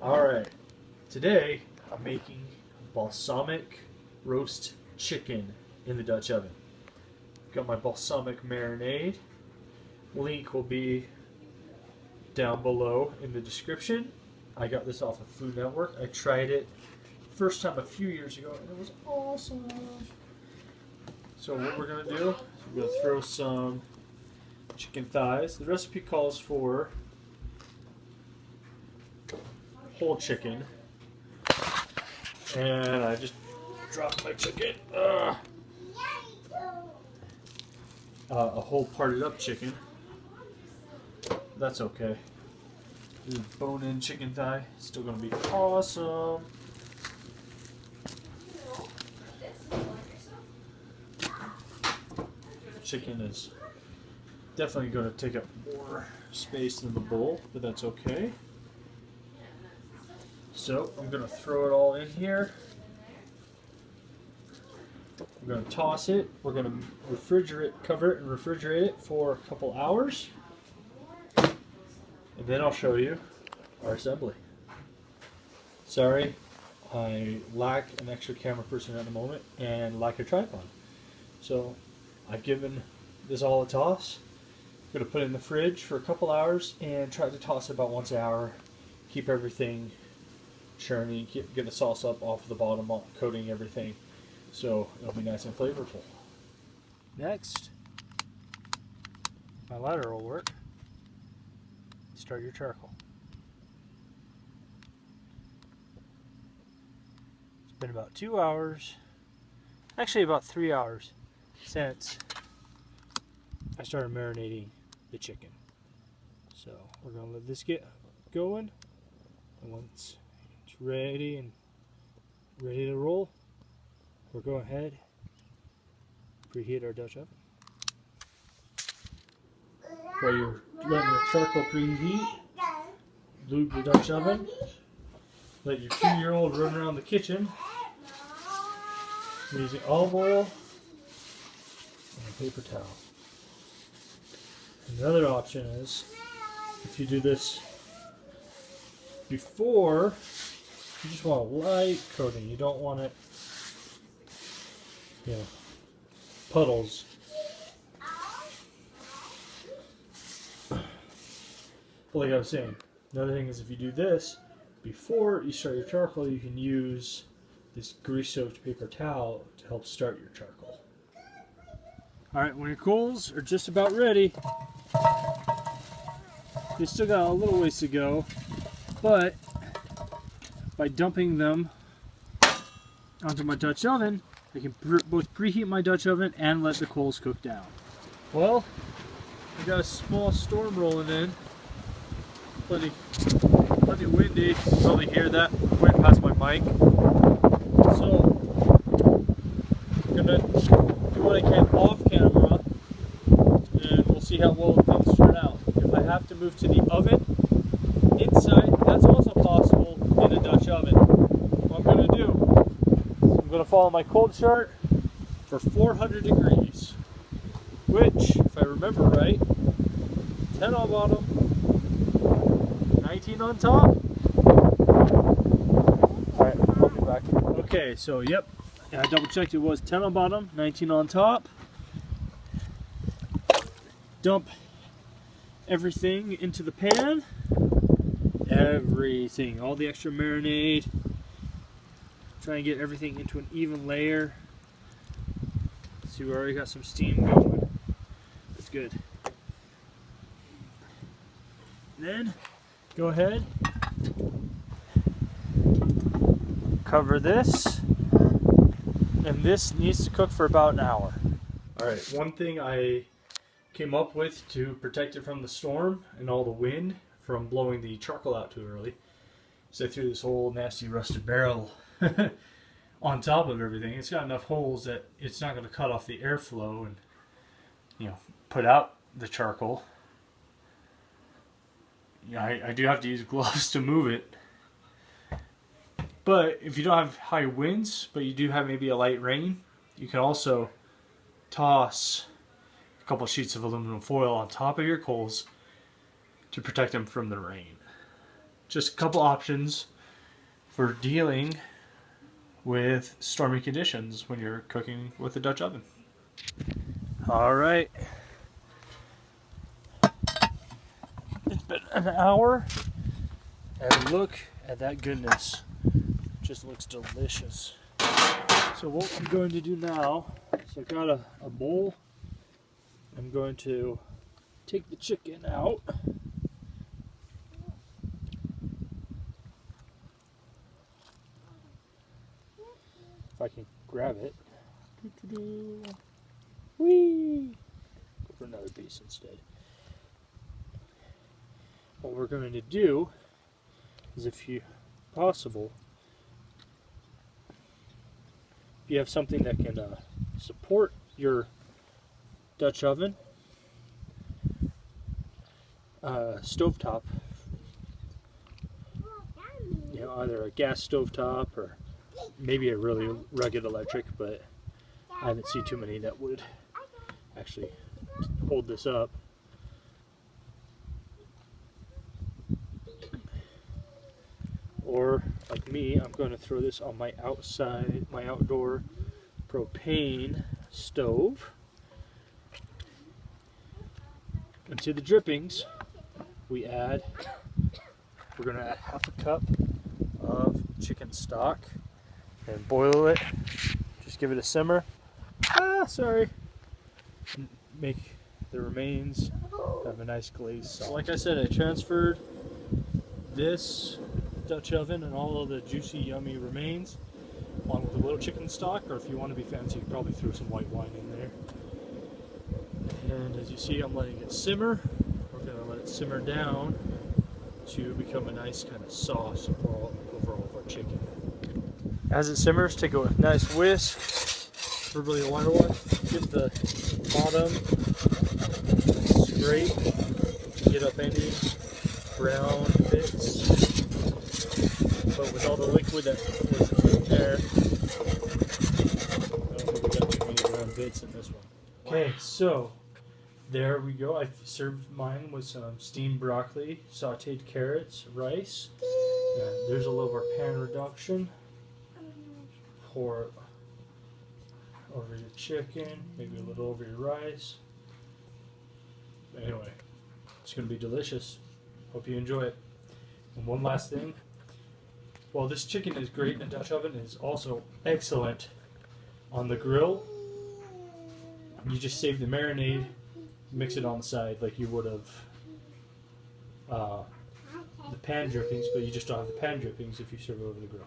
Alright, today I'm making balsamic roast chicken in the Dutch oven. Got my balsamic marinade. Link will be down below in the description. I got this off of Food Network. I tried it first time a few years ago and it was awesome. So what we're going to do is we're going to throw some chicken thighs. The recipe calls for whole chicken, and I just dropped my chicken. A whole parted up chicken. That's okay. This is bone-in chicken thigh. Still gonna be awesome. Chicken is definitely going to take up more space than the bowl, but that's okay. So I'm going to throw it all in here. We're going to toss it. We're going to cover it and refrigerate it for a couple hours. And then I'll show you our assembly. Sorry, I lack an extra camera person at the moment and lack a tripod. So I've given this all a toss. I'm going to put it in the fridge for a couple hours and try to toss it about once an hour. Keep everything churning, get the sauce up off the bottom, coating everything, so it'll be nice and flavorful. Next, my lighter will work. Start your charcoal. It's been about 2 hours, actually about 3 hours since I started marinating the chicken. So we're going to let this get going, and once it's ready to roll, we'll go ahead, preheat our Dutch oven. While you're letting your charcoal preheat, lube your Dutch oven, let your 2-year-old run around the kitchen using olive oil and a paper towel. Another option is, if you do this before, you just want a light coating. You don't want it, puddles. But like I was saying, another thing is if you do this before you start your charcoal, you can use this grease-soaked paper towel to help start your charcoal. Alright, when your coals are just about ready, you still got a little ways to go, but by dumping them onto my Dutch oven, I can both preheat my Dutch oven and let the coals cook down. Well, I got a small storm rolling in. Plenty windy. You can probably hear that wind past my mic. So, I'm gonna do what I can off camera, and we'll see how well things turn out. If I have to move to the oven inside, that's also possible in a Dutch oven. What I'm going to do, I'm going to follow my cold chart for 400 degrees, which, if I remember right, 10 on bottom, 19 on top. Alright, I'll be back. Okay, so yep, I double checked, it was 10 on bottom, 19 on top. Dump everything into the pan. Everything, all the extra marinade. Try and get everything into an even layer. See, we already got some steam going. That's good. Then go ahead, cover this, and this needs to cook for about an hour. Alright, one thing I came up with to protect it from the storm and all the wind from blowing the charcoal out too early, so I threw this whole nasty rusted barrel on top of everything. It's got enough holes that it's not going to cut off the airflow and put out the charcoal. I do have to use gloves to move it, but if you don't have high winds but you do have maybe a light rain, you can also toss a couple sheets of aluminum foil on top of your coals to protect them from the rain. Just a couple options. for dealing with stormy conditions when you're cooking with a Dutch oven. All right. It's been an hour, and look at that goodness. Just looks delicious. So what I'm going to do now is I've got a bowl. I'm going to take the chicken out. If I can grab it. Whee! Go for another piece instead. What we're going to do is, if possible, if you have something that can support your Dutch oven, stovetop, either a gas stovetop or maybe a really rugged electric, but I haven't seen too many that would actually hold this up. Or, like me, I'm going to throw this on my outdoor propane stove. And to the drippings, we're going to add half a cup of chicken stock and boil it. Just give it a simmer. Make the remains have a nice glaze sauce. So like I said, I transferred this Dutch oven and all of the juicy, yummy remains along with a little chicken stock, or if you want to be fancy, you can probably throw some white wine in there. And as you see, I'm letting it simmer. We're going to let it simmer down to become a nice kind of sauce over all of our chicken. As it simmers, take a nice whisk, preferably a wire one, get the bottom, scrape, get up any brown bits. But with all the liquid that was in there, I don't think we got too many brown bits in this one. Okay, so there we go. I've served mine with some steamed broccoli, sauteed carrots, rice. And there's a little of our pan reduction. Pour over your chicken, maybe a little over your rice. Anyway, it's going to be delicious. Hope you enjoy it. And one last thing. Well, this chicken is great in a Dutch oven. It is also excellent on the grill. You just save the marinade, mix it on the side like you would have the pan drippings, but you just don't have the pan drippings if you serve it over the grill.